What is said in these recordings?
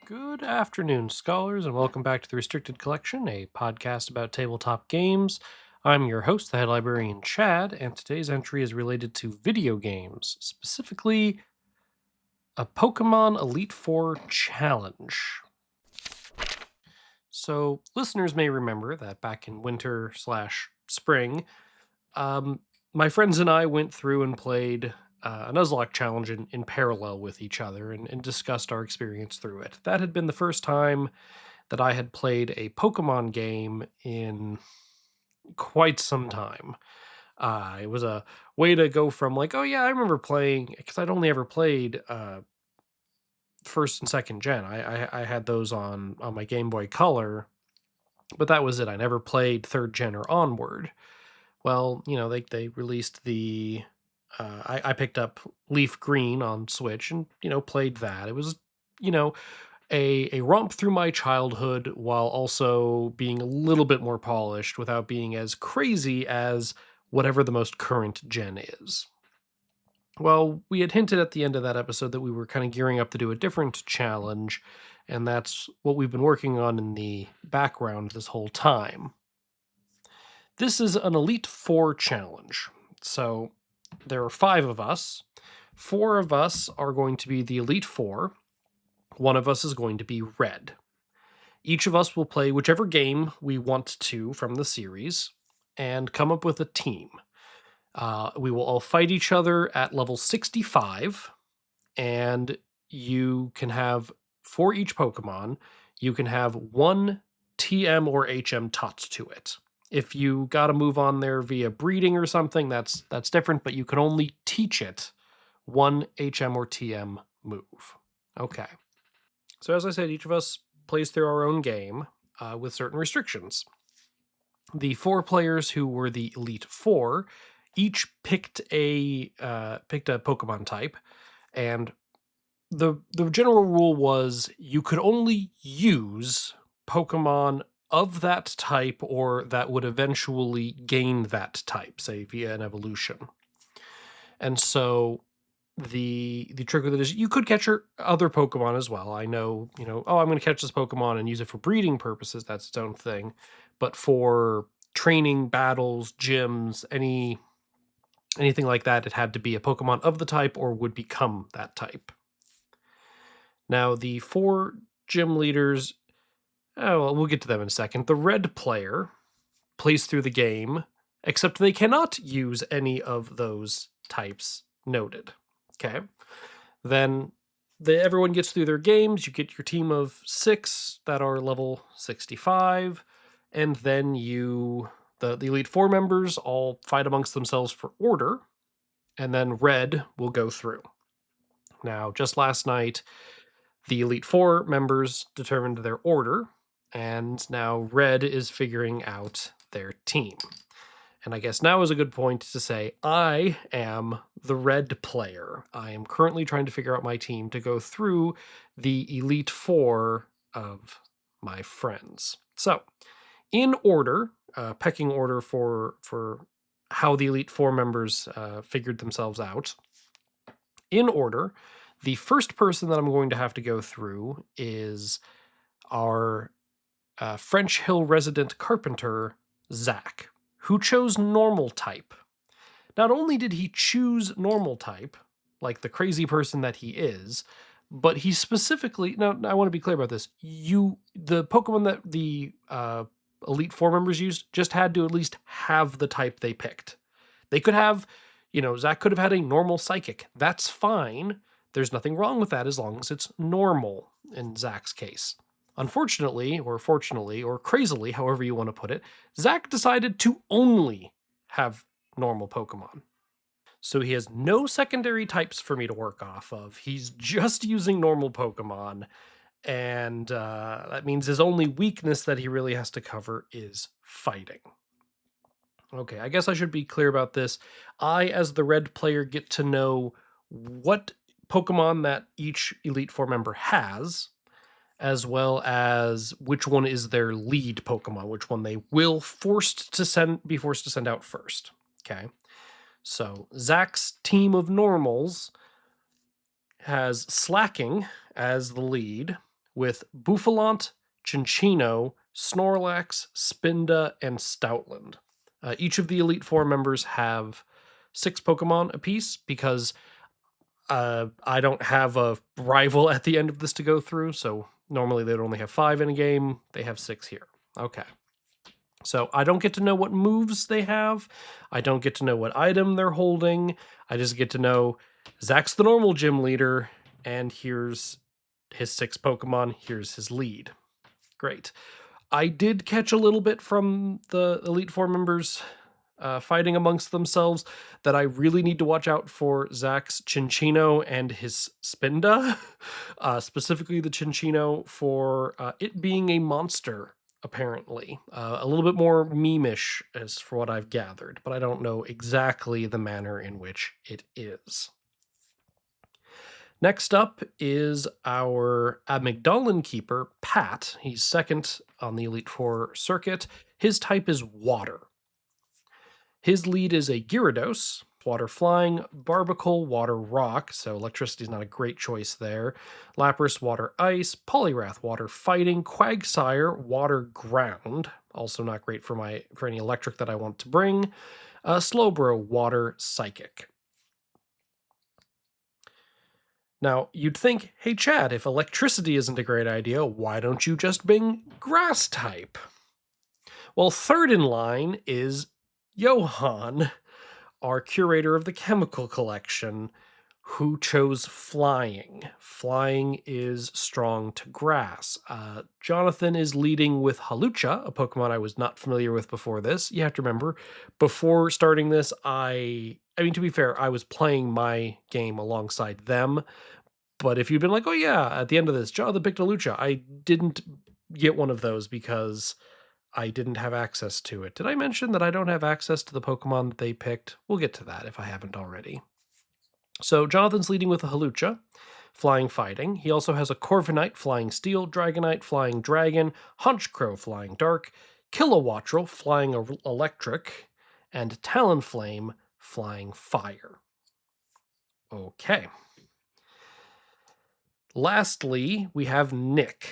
Good afternoon, scholars, and welcome back to the Restricted Collection, a podcast about tabletop games. I'm your host, the Head Librarian Chad, and today's entry is related to video games, specifically a Pokemon Elite Four challenge. So, listeners may remember that back in winter/spring, um, my friends and I went through and played a Nuzlocke challenge in parallel with each other and discussed our experience through it. That had been the first time that I had played a Pokemon game in quite some time. It was a way to go from like, oh yeah, I remember playing because I'd only ever played first and second gen. I had those on my Game Boy Color, but that was it. I never played third gen or onward. Well, they released the. I picked up Leaf Green on Switch and played that. It was you know a romp through my childhood while also being a little bit more polished without being as crazy as whatever the most current gen is. Well, we had hinted at the end of that episode that we were kind of gearing up to do a different challenge, and that's what we've been working on in the background this whole time. This is an Elite Four challenge. So there are five of us. Four of us are going to be the Elite Four. One of us is going to be Red. Each of us will play whichever game we want to from the series and come up with a team. We will all fight each other at level 65, and you can have, for each Pokemon, you can have one TM or HM taught to it. If you got to move on there via breeding or something, that's different, but you can only teach it one HM or TM move. Okay. So as I said, each of us plays through our own game with certain restrictions. The four players who were the Elite Four each picked a Pokemon type, and the general rule was you could only use Pokemon of that type or that would eventually gain that type, say via an evolution. And so the trick with it is you could catch your other Pokemon as well. I know, oh, I'm going to catch this Pokemon and use it for breeding purposes. That's its own thing. But for training, battles, gyms, anything like that, it had to be a Pokemon of the type or would become that type. Now, the four gym leaders, oh, well, we'll get to them in a second. The red player plays through the game, except they cannot use any of those types noted. Okay. Then everyone gets through their games. You get your team of 6 that are level 65, and then the Elite Four members all fight amongst themselves for order, and then Red will go through. Now, just last night, the Elite Four members determined their order, and now Red is figuring out their team. And I guess now is a good point to say I am the red player. I am currently trying to figure out my team to go through the Elite Four of my friends. So, in order, pecking order for how the Elite Four members figured themselves out. In order, the first person that I'm going to have to go through is our French Hill resident carpenter, Zach, who chose normal type. Not only did he choose normal type, like the crazy person that he is, but he specifically, now I want to be clear about this. The Pokemon that the Elite Four members used just had to at least have the type they picked. They could have, Zach could have had a normal psychic. That's fine. There's nothing wrong with that as long as it's normal in Zach's case. Unfortunately, or fortunately, or crazily, however you want to put it, Zach decided to only have normal Pokemon. So he has no secondary types for me to work off of. He's just using normal Pokemon. And that means his only weakness that he really has to cover is fighting. Okay, I guess I should be clear about this. I, as the red player, get to know what Pokemon that each Elite Four member has, as well as which one is their lead Pokemon, which one they will be forced to send out first. Okay. So Zach's team of normals has Slacking as the lead, with Buffalant, Cinccino, Snorlax, Spinda, and Stoutland. Each of the Elite Four members have 6 Pokemon apiece because I don't have a rival at the end of this to go through, so normally they'd only have 5 in a game. They have 6 here. Okay. So I don't get to know what moves they have. I don't get to know what item they're holding. I just get to know Zach's the normal gym leader, and here's his 6 Pokemon. Here's his lead. Great. I did catch a little bit from the Elite Four members fighting amongst themselves that I really need to watch out for Zach's Cinccino and his Spinda, specifically the Cinccino for it being a monster, apparently. A little bit more meme-ish as for what I've gathered, but I don't know exactly the manner in which it is. Next up is our Amygdalin keeper, Pat. He's second on the Elite Four circuit. His type is water. His lead is a Gyarados, water flying, Barbacle, water rock, so electricity is not a great choice there. Lapras, water ice, Poliwrath, water fighting, Quagsire, water ground, also not great for any electric that I want to bring. Slowbro, water psychic. Now, you'd think, hey Chad, if electricity isn't a great idea, why don't you just bring grass type? Well, third in line is Johan, our curator of the chemical collection, who chose flying. Flying is strong to grass. Jonathan is leading with Halucha, a Pokemon I was not familiar with before this. You have to remember, before starting this, I mean, to be fair, I was playing my game alongside them. But if you'd been like, oh yeah, at the end of this, Jonathan picked Halucha, I didn't get one of those because I didn't have access to it. Did I mention that I don't have access to the Pokemon that they picked? We'll get to that if I haven't already. So Jonathan's leading with a Halucha, flying fighting. He also has a Corviknight, flying steel, Dragonite, flying dragon, Honchkrow, flying dark, Kilowattrel, flying electric, and Talonflame, flying fire. Okay. Lastly, we have Nick,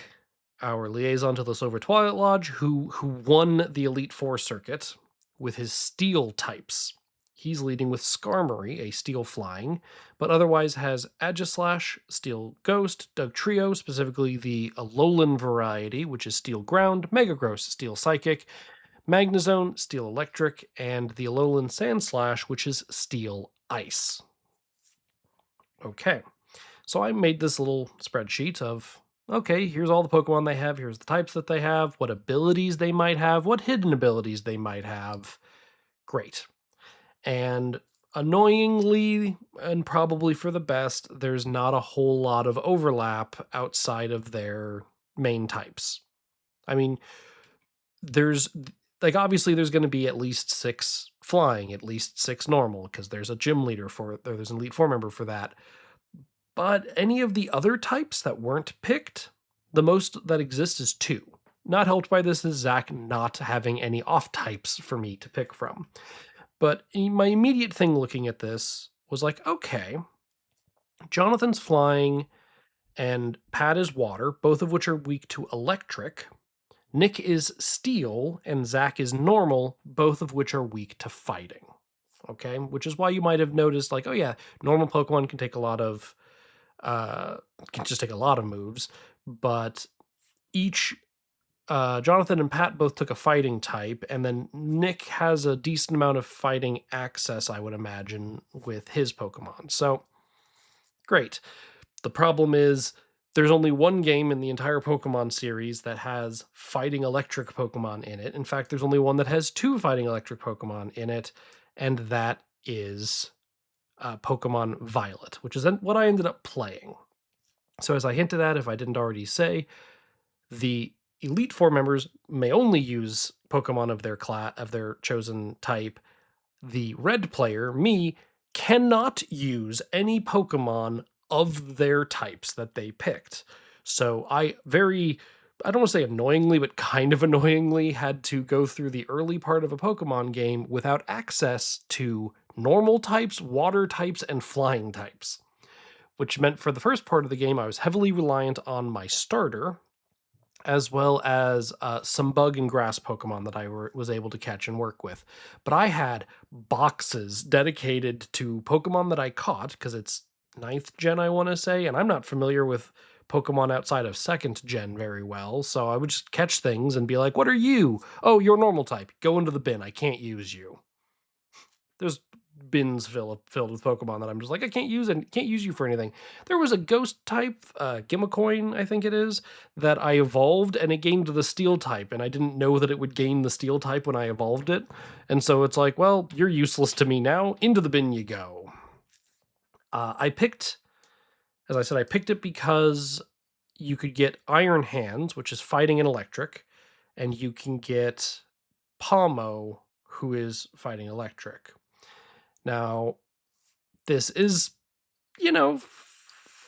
our liaison to the Silver Twilight Lodge, who won the Elite Four circuit with his steel types. He's leading with Skarmory, a steel flying, but otherwise has Aegislash, steel ghost, Dugtrio, specifically the Alolan variety, which is steel ground, Megagross, steel psychic, Magnezone, steel electric, and the Alolan Sandslash, which is steel ice. Okay. So I made this little spreadsheet of, okay, here's all the Pokemon they have, here's the types that they have, what abilities they might have, what hidden abilities they might have. Great. And annoyingly, and probably for the best, there's not a whole lot of overlap outside of their main types. I mean, obviously there's going to be at least 6 flying, at least 6 normal, because there's a gym leader there's an Elite Four member for that. But any of the other types that weren't picked, the most that exists is 2. Not helped by this is Zach not having any off types for me to pick from. But my immediate thing looking at this was like, okay, Jonathan's flying and Pat is water, both of which are weak to electric. Nick is steel and Zach is normal, both of which are weak to fighting. Okay, which is why you might have noticed, like, oh yeah, normal Pokemon can take a lot of moves, but each Jonathan and Pat both took a fighting type, and then Nick has a decent amount of fighting access, I would imagine, with his Pokemon. So, great. The problem is there's only one game in the entire Pokemon series that has fighting electric Pokemon in it. In fact, there's only one that has 2 fighting electric Pokemon in it, and that is Pokemon Violet, which is what I ended up playing. So as I hinted at, if I didn't already say, the Elite Four members may only use Pokemon of their chosen type. The red player, me, cannot use any Pokemon of their types that they picked. So I don't want to say annoyingly, but kind of annoyingly had to go through the early part of a Pokemon game without access to normal types, water types, and flying types, which meant for the first part of the game, I was heavily reliant on my starter, as well as some bug and grass Pokemon that was able to catch and work with. But I had boxes dedicated to Pokemon that I caught because it's ninth gen, I want to say, and I'm not familiar with Pokemon outside of second gen very well. So I would just catch things and be like, "What are you? Oh, you're normal type. Go into the bin. I can't use you." There's bins filled with Pokemon that I'm just like, I can't use you for anything. There was a ghost type, Gimmacoin, I think it is, that I evolved and it gained the steel type, and I didn't know that it would gain the steel type when I evolved it. And so it's like, well, you're useless to me now. Into the bin you go. I picked, as I said, I picked it because you could get Iron Hands, which is fighting and electric, and you can get Palmo, who is fighting electric. Now, this is,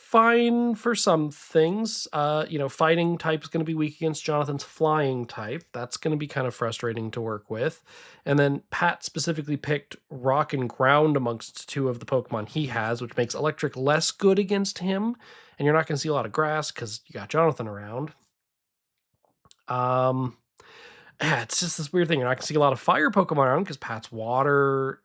fine for some things. Fighting type is going to be weak against Jonathan's flying type. That's going to be kind of frustrating to work with. And then Pat specifically picked rock and ground amongst two of the Pokemon he has, which makes electric less good against him. And you're not going to see a lot of grass because you got Jonathan around. Yeah, it's just this weird thing. You're not going to see a lot of fire Pokemon around because Pat's water.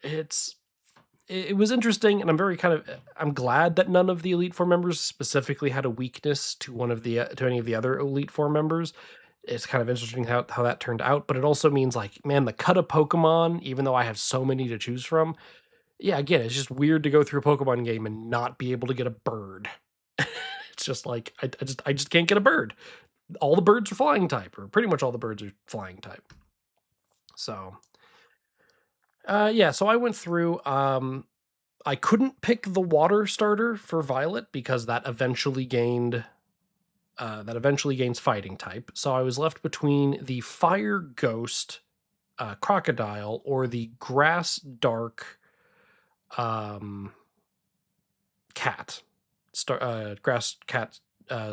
It was interesting, and I'm glad that none of the Elite Four members specifically had a weakness to to any of the other Elite Four members. It's kind of interesting how that turned out, but it also means like, man, the cut of Pokemon, even though I have so many to choose from, yeah, again, it's just weird to go through a Pokemon game and not be able to get a bird. It's just like I just can't get a bird. All the birds are flying type, or pretty much all the birds are flying type. So yeah, so I went through. I couldn't pick the water starter for Violet because that eventually gains fighting type. So I was left between the fire ghost crocodile or the grass dark cat grass cat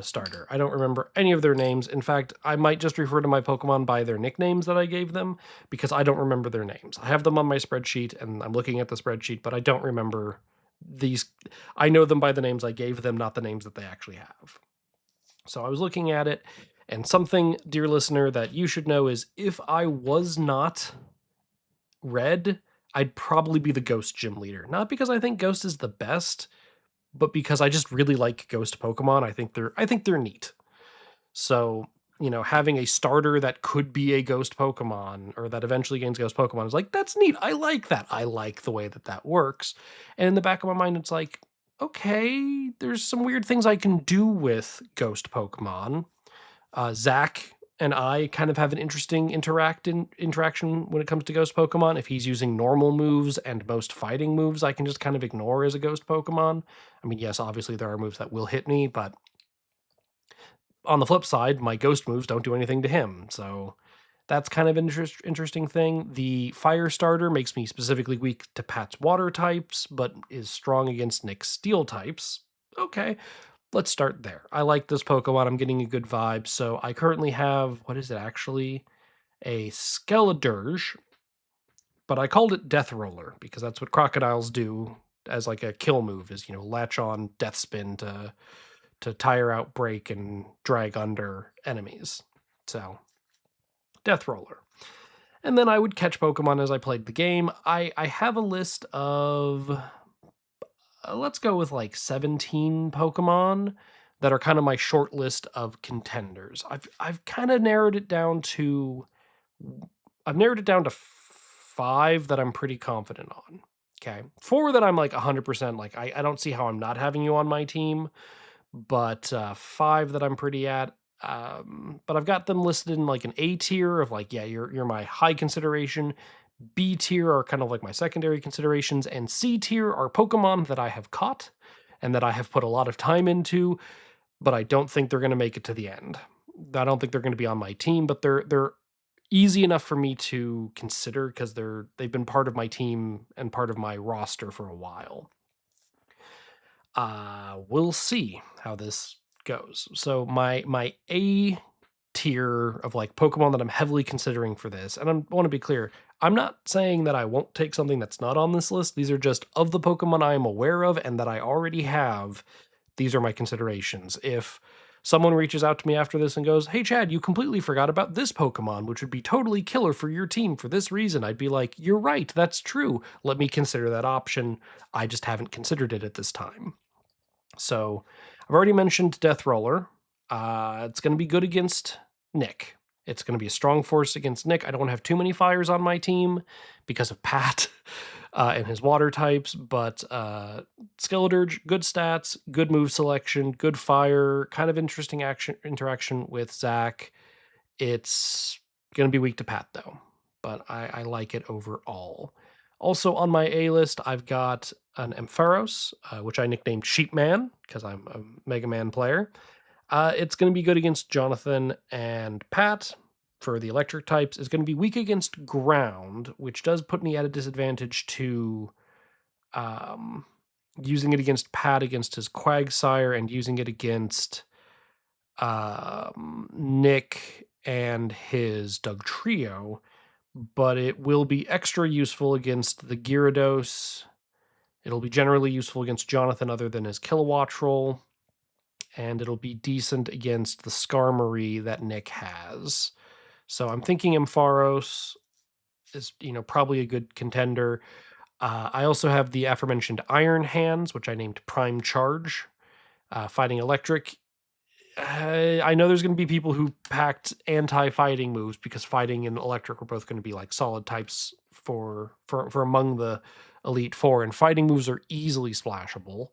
starter. I don't remember any of their names. In fact, I might just refer to my Pokemon by their nicknames that I gave them because I don't remember their names. I have them on my spreadsheet and I'm looking at the spreadsheet, but I don't remember these. I know them by the names I gave them, not the names that they actually have. So I was looking at it, and something, dear listener, that you should know is if I was not red, I'd probably be the Ghost Gym leader. Not because I think Ghost is the best, but because I just really like Ghost Pokemon. I think they're neat. So, having a starter that could be a Ghost Pokemon or that eventually gains Ghost Pokemon is like, that's neat. I like that. I like the way that works. And in the back of my mind, it's like, okay, there's some weird things I can do with Ghost Pokemon. Zach and I kind of have an interesting interaction when it comes to Ghost Pokemon. If he's using normal moves and most fighting moves, I can just kind of ignore as a Ghost Pokemon. I mean, yes, obviously there are moves that will hit me, but on the flip side, my Ghost moves don't do anything to him. So that's kind of an interesting thing. The Fire starter makes me specifically weak to Pat's water types, but is strong against Nick's steel types. Okay, let's start there. I like this Pokemon. I'm getting a good vibe. So I currently have, what is it actually? A Skeledirge, but I called it Death Roller because that's what crocodiles do as like a kill move is, latch on Death Spin to tire out, break, and drag under enemies. So Death Roller. And then I would catch Pokemon as I played the game. I have a list of, let's go with like 17 Pokemon that are kind of my short list of contenders. I've kind of narrowed it down to, I've narrowed it down to 5 that I'm pretty confident on. Okay. 4 that I'm like 100%, like I don't see how I'm not having you on my team, but 5 that I'm pretty at. But I've got them listed in like an A tier of like, yeah, you're my high consideration. B tier are kind of like my secondary considerations, and C tier are Pokemon that I have caught and that I have put a lot of time into, but I don't think they're going to make it to the end. I don't think they're going to be on my team, but they're easy enough for me to consider because they've been part of my team and part of my roster for a while. We'll see how this goes. So my A tier of like Pokemon that I'm heavily considering for this, and I want to be clear, I'm not saying that I won't take something that's not on this list. These are just of the Pokemon I am aware of and that I already have. these are my considerations. If someone reaches out to me after this and goes, "Hey, Chad, you completely forgot about this Pokemon, which would be totally killer for your team for this reason," I'd be like, "You're right, that's true. Let me consider that option. I just haven't considered it at this time." So I've already mentioned Death Roller. It's going to be good against Nick. It's going to be a strong force against Nick. I don't have too many fires on my team because of Pat and his water types, but Skeledirge, good stats, good move selection, good fire, kind of interesting action interaction with Zach. It's going to be weak to Pat though, but I like it overall. Also on my A list, I've got an Ampharos, which I nicknamed Sheepman because I'm a Mega Man player. It's going to be good against Jonathan and Pat for the electric types. It's going to be weak against ground, which does put me at a disadvantage to um, using it against Pat against his Quagsire and using it against Nick and his Doug Trio, but it will be extra useful against the Gyarados. It'll be generally useful against Jonathan other than his Kilowatt roll, and it'll be decent against the Skarmory that Nick has. So I'm thinking Ampharos is, probably a good contender. I also have the aforementioned Iron Hands, which I named Prime Charge. Fighting electric, I know there's going to be people who packed anti-fighting moves because fighting and electric were both going to be like solid types for among the Elite Four, and fighting moves are easily splashable.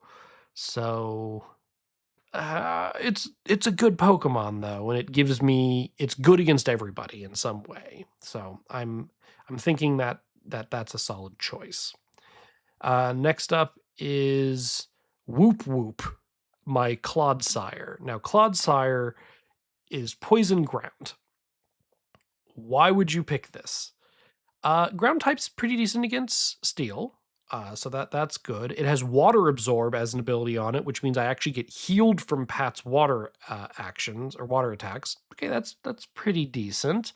So it's a good Pokemon though, and it's good against everybody in some way. So I'm thinking that's a solid choice. Next up is Whoop Whoop, my Clodsire. Now, Clodsire is poison ground. Why would you pick this? Ground type's pretty decent against steel, so that's good. It has water absorb as an ability on it, which means I actually get healed from Pat's water actions or water attacks. Okay, that's pretty decent.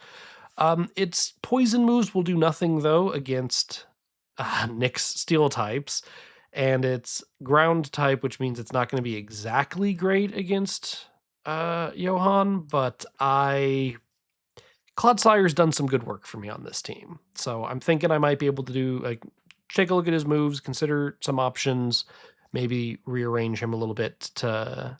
Its poison moves will do nothing though against Nick's steel types, and it's ground type, which means it's not going to be exactly great against Johan, but Clodsire's done some good work for me on this team. So I'm thinking I might be able to take a look at his moves, consider some options, maybe rearrange him a little bit to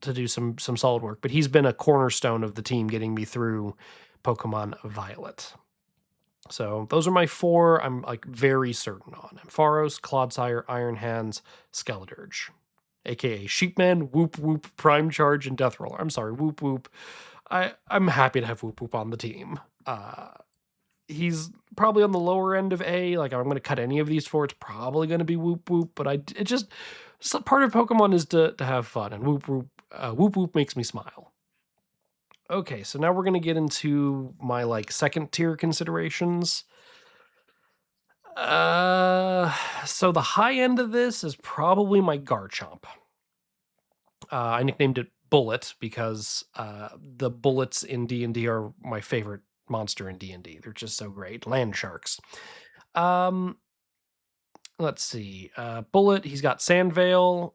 do some solid work. But he's been a cornerstone of the team getting me through Pokemon Violet. So those are my four I'm very certain on. Ampharos, Clodsire, Iron Hands, Skeledirge. AKA Sheepman, Whoop Whoop, Prime Charge, and Death Roller. I'm sorry, Whoop Whoop. I'm happy to have Whoop Whoop on the team. He's probably on the lower end of A. Like, I'm going to cut any of these four, it's probably going to be Whoop Whoop, but part of Pokemon is to have fun, and Whoop Whoop makes me smile. Okay, so now we're going to get into my second tier considerations. So the high end of this is probably my Garchomp. I nicknamed it Bullet because the bullets in D&D are my favorite monster in D&D. They're just so great. Land sharks. Let's see. Bullet, he's got Sandveil.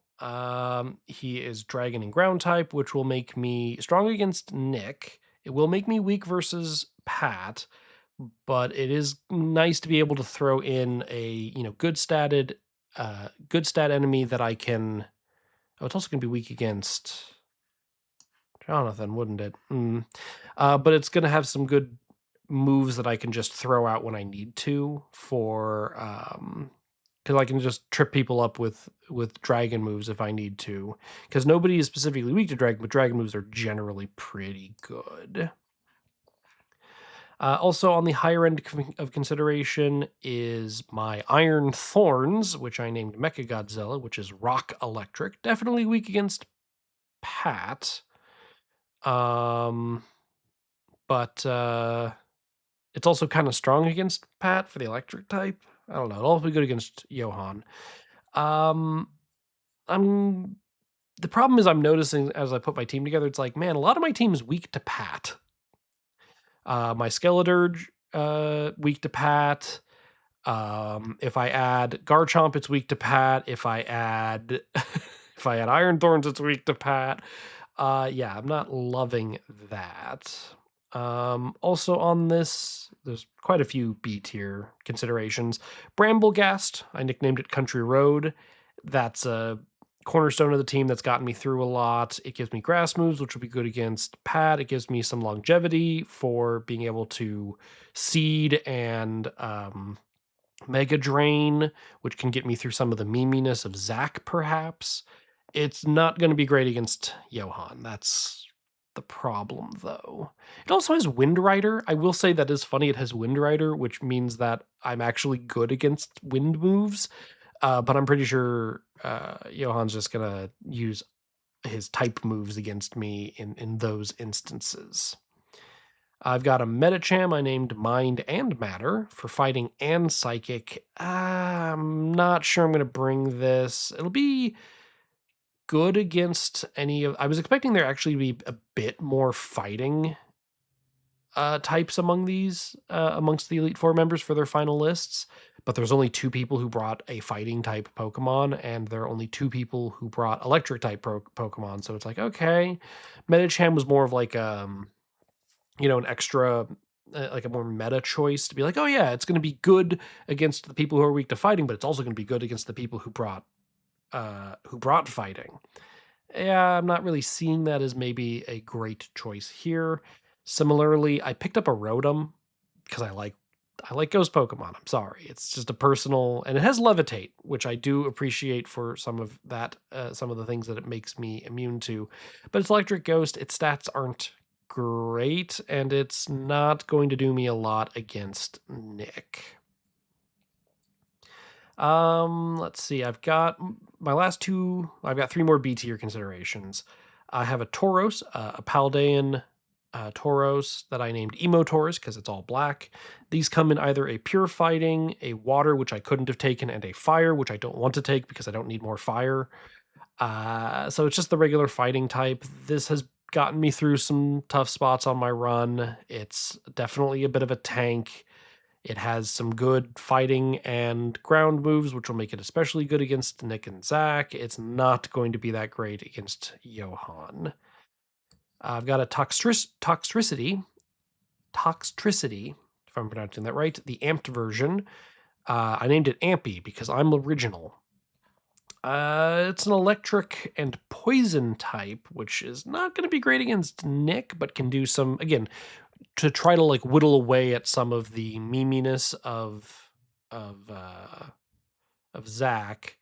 He is dragon and ground type, which will make me strong against Nick. It will make me weak versus Pat, but it is nice to be able to throw in a good stat enemy that I can. Oh, it's also going to be weak against Jonathan, wouldn't it? But it's going to have some good moves that I can just throw out when I need to for because I can just trip people up with dragon moves if I need to, because nobody is specifically weak to dragon, but dragon moves are generally pretty good. Also on the higher end of consideration is my Iron Thorns, which I named Mechagodzilla, which is rock electric. Definitely weak against Pat. But it's also kind of strong against Pat for the electric type. I don't know. It'll also be good against Johan. The problem is I'm noticing as I put my team together, it's like, man, a lot of my team is weak to Pat. My Skeledirge, weak to Pat. If I add Garchomp, it's weak to Pat. If I add If I had Iron Thorns, it's weak to Pat. Yeah, I'm not loving that. Also on this, there's quite a few B tier considerations. Bramblegast, I nicknamed it Country Road. That's a cornerstone of the team that's gotten me through a lot. It gives me grass moves, which will be good against Pat. It gives me some longevity for being able to seed and Mega Drain, which can get me through some of the meminess of Zack, perhaps. It's not going to be great against Johann. That's the problem, though. It also has Wind Rider. I will say that is funny. It has Wind Rider, which means that I'm actually good against wind moves. But I'm pretty sure Johann's just going to use his type moves against me in those instances. I've got a Medicham I named Mind and Matter for fighting and Psychic. I'm not sure I'm going to bring this. It'll be good against any of... I was expecting there actually to be a bit more fighting types among these, amongst the Elite Four members for their final lists, but there's only 2 people who brought a fighting type Pokemon, and there are only 2 people who brought electric type Pokemon, so it's like, okay. Medicham was more of like, an extra, like a more meta choice to be like, oh yeah, it's going to be good against the people who are weak to fighting, but it's also going to be good against the people who brought fighting. Yeah, I'm not really seeing that as maybe a great choice here. Similarly, I picked up a Rotom because I like ghost Pokemon. I'm sorry. It's just a personal, and it has Levitate, which I do appreciate for some of that, some of the things that it makes me immune to. But it's Electric Ghost. Its stats aren't great, and it's not going to do me a lot against Nick. Let's see. I've got my last 2. I've got 3 more B tier considerations. I have a Tauros, a Paldean Tauros that I named Emo Taurus because it's all black. These come in either a pure fighting, a water, which I couldn't have taken, and a fire, which I don't want to take because I don't need more fire. So it's just the regular fighting type. This has gotten me through some tough spots on my run. It's definitely a bit of a tank. It has some good fighting and ground moves, which will make it especially good against Nick and Zack. It's not going to be that great against Johann. I've got a Toxtricity, if I'm pronouncing that right, the amped version. I named it Ampy because I'm original. It's an electric and poison type, which is not going to be great against Nick, but can do some, again, to try to like whittle away at some of the meminess of Zack,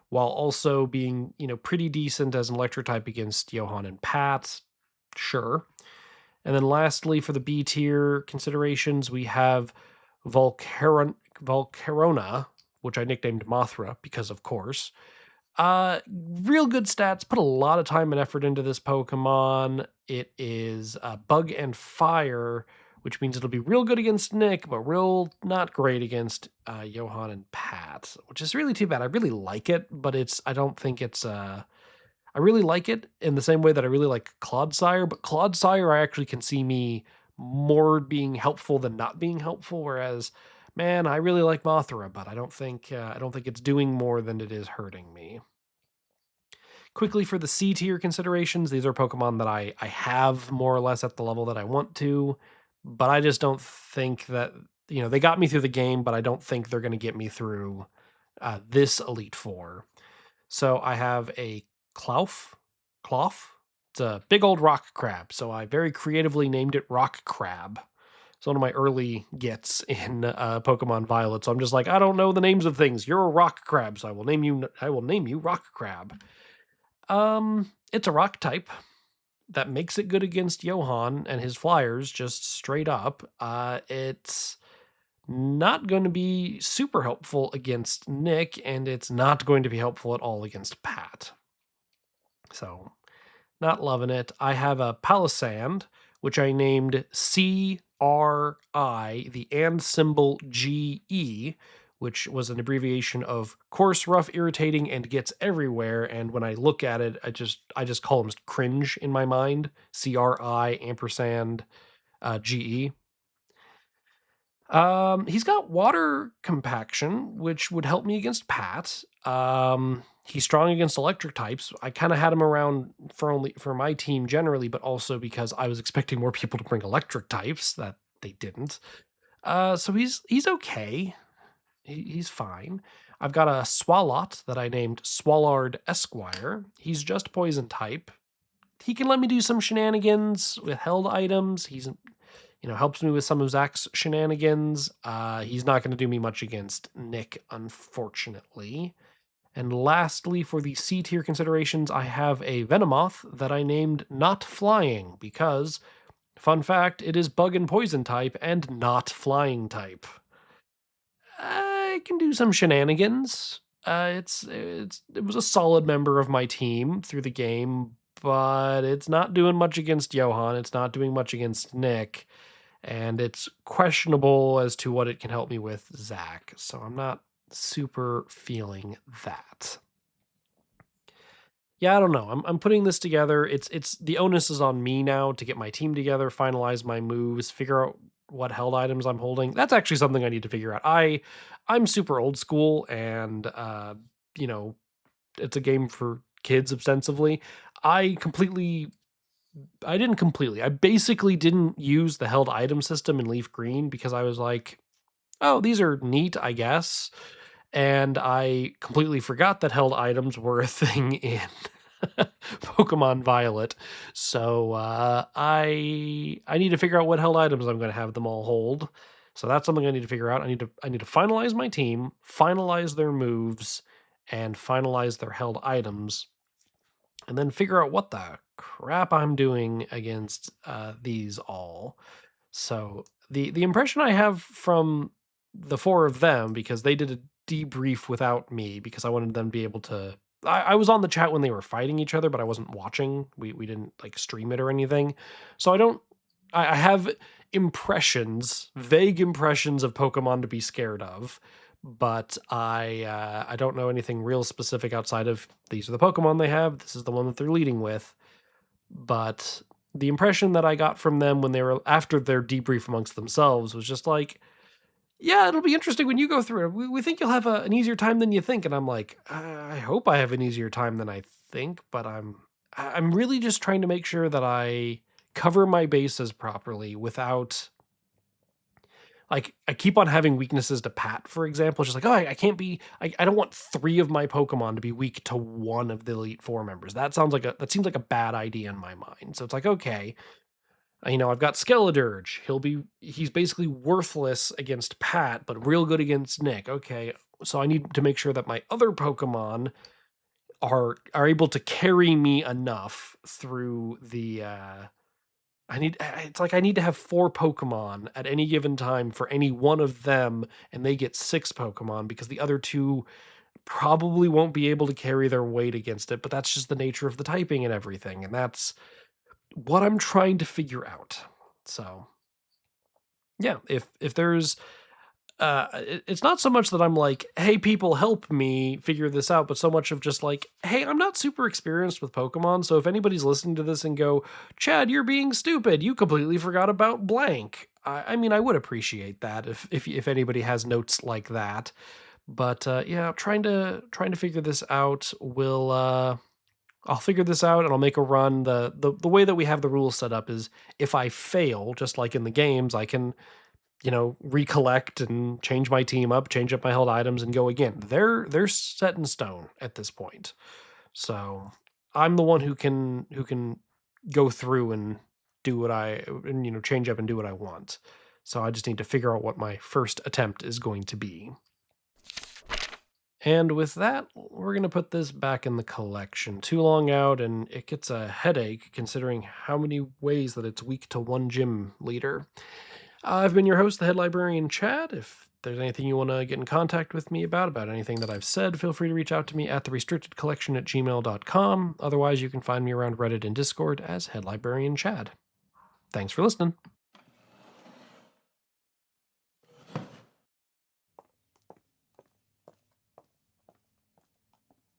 while also being, pretty decent as an electric type against Johann and Pat. Sure. And then lastly, for the B tier considerations, we have Volcarona, which I nicknamed Mothra because, of course. Real good stats. Put a lot of time and effort into this Pokemon. It is Bug and Fire, which means it'll be real good against Nick, but real not great against Johann and Pat, which is really too bad. I really like it, but I don't think it's... I really like it in the same way that I really like Clodsire, but Clodsire I actually can see me more being helpful than not being helpful, whereas, man, I really like Mothra, but I don't think it's doing more than it is hurting me. Quickly for the C tier considerations, these are Pokemon that I have more or less at the level that I want to, but I just don't think that, they got me through the game, but I don't think they're going to get me through this Elite Four. So I have a Klawf. It's a big old rock crab, so I very creatively named it Rock Crab. It's one of my early gets in Pokemon Violet, so I'm just like, I don't know the names of things. You're a rock crab, so I will name you Rock Crab. It's a rock type that makes it good against Johann and his flyers, just straight up. It's not going to be super helpful against Nick, and it's not going to be helpful at all against Pat. So, not loving it. I have a Palisand, which I named CRI, the and symbol GE, which was an abbreviation of coarse, rough, irritating, and gets everywhere. And when I look at it, I just call them cringe in my mind. CRI ampersand GE. He's got water compaction, which would help me against Pat. He's strong against electric types. I kind of had him around for my team generally, but also because I was expecting more people to bring electric types that they didn't. So he's okay. He's fine. I've got a Swalot that I named Swallard Esquire. He's just poison type. He can let me do some shenanigans with held items. He's helps me with some of Zach's shenanigans. He's not going to do me much against Nick, unfortunately. And lastly, for the C tier considerations, I have a Venomoth that I named Not Flying because, fun fact, it is bug and poison type and not flying type. I can do some shenanigans. It was a solid member of my team through the game, but it's not doing much against Johan. It's not doing much against Nick, and it's questionable as to what it can help me with Zach. So I'm not super feeling that. Yeah, I don't know. I'm putting this together. It's the onus is on me now to get my team together, finalize my moves, figure out what held items I'm holding. That's actually something I need to figure out. I'm super old school, and you know, it's a game for kids ostensibly. I completely I didn't completely. I basically didn't use the held item system in Leaf Green because I was like, "Oh, these are neat, I guess." And I completely forgot that held items were a thing in Pokemon Violet. So I need to figure out what held items I'm going to have them all hold. So that's something I need to figure out. I need to finalize my team, finalize their moves, and finalize their held items, and then figure out what the crap I'm doing against these all. So the impression I have from the four of them, because they did a debrief without me, because I wanted them to be able to. I was on the chat when they were fighting each other, but I wasn't watching. We didn't like stream it or anything, so I don't. I have impressions, vague impressions of Pokemon to be scared of, but I don't know anything real specific outside of these are the Pokemon they have. This is the one that they're leading with. But the impression that I got from them when they were after their debrief amongst themselves was just like, yeah, it'll be interesting when you go through it. We think you'll have an easier time than you think. And I'm like, I hope I have an easier time than I think, but I'm really just trying to make sure that I cover my bases properly without like I keep on having weaknesses to Pat, for example. Just like, oh, I can't be. I don't want three of my Pokemon to be weak to one of the Elite Four members. That seems like a bad idea in my mind. So it's like, okay, I've got Skeledirge. He's basically worthless against Pat, but real good against Nick. Okay, so I need to make sure that my other Pokemon are able to carry me enough through the I need to have 4 Pokemon at any given time for any one of them, and they get 6 Pokemon because the other 2 probably won't be able to carry their weight against it, but that's just the nature of the typing and everything, and that's what I'm trying to figure out. So, yeah, if there's it's not so much that I'm like, "Hey, people, help me figure this out," but so much of just like, "Hey, I'm not super experienced with Pokemon, so if anybody's listening to this and go, Chad, you're being stupid. You completely forgot about blank." I mean, I would appreciate that if anybody has notes like that. But yeah, trying to figure this out. I'll figure this out and I'll make a run. The way that we have the rules set up is if I fail, just like in the games, I can recollect and change my team up, change up my held items, and go again. They're set in stone at this point. So I'm the one who can go through and do what change up and do what I want. So I just need to figure out what my first attempt is going to be. And with that, we're going to put this back in the collection. Too long out, and it gets a headache considering how many ways that it's weak to one gym leader. I've been your host, the Head Librarian, Chad. If there's anything you want to get in contact with me about anything that I've said, feel free to reach out to me at therestrictedcollection@gmail.com. Otherwise, you can find me around Reddit and Discord as Head Librarian Chad. Thanks for listening.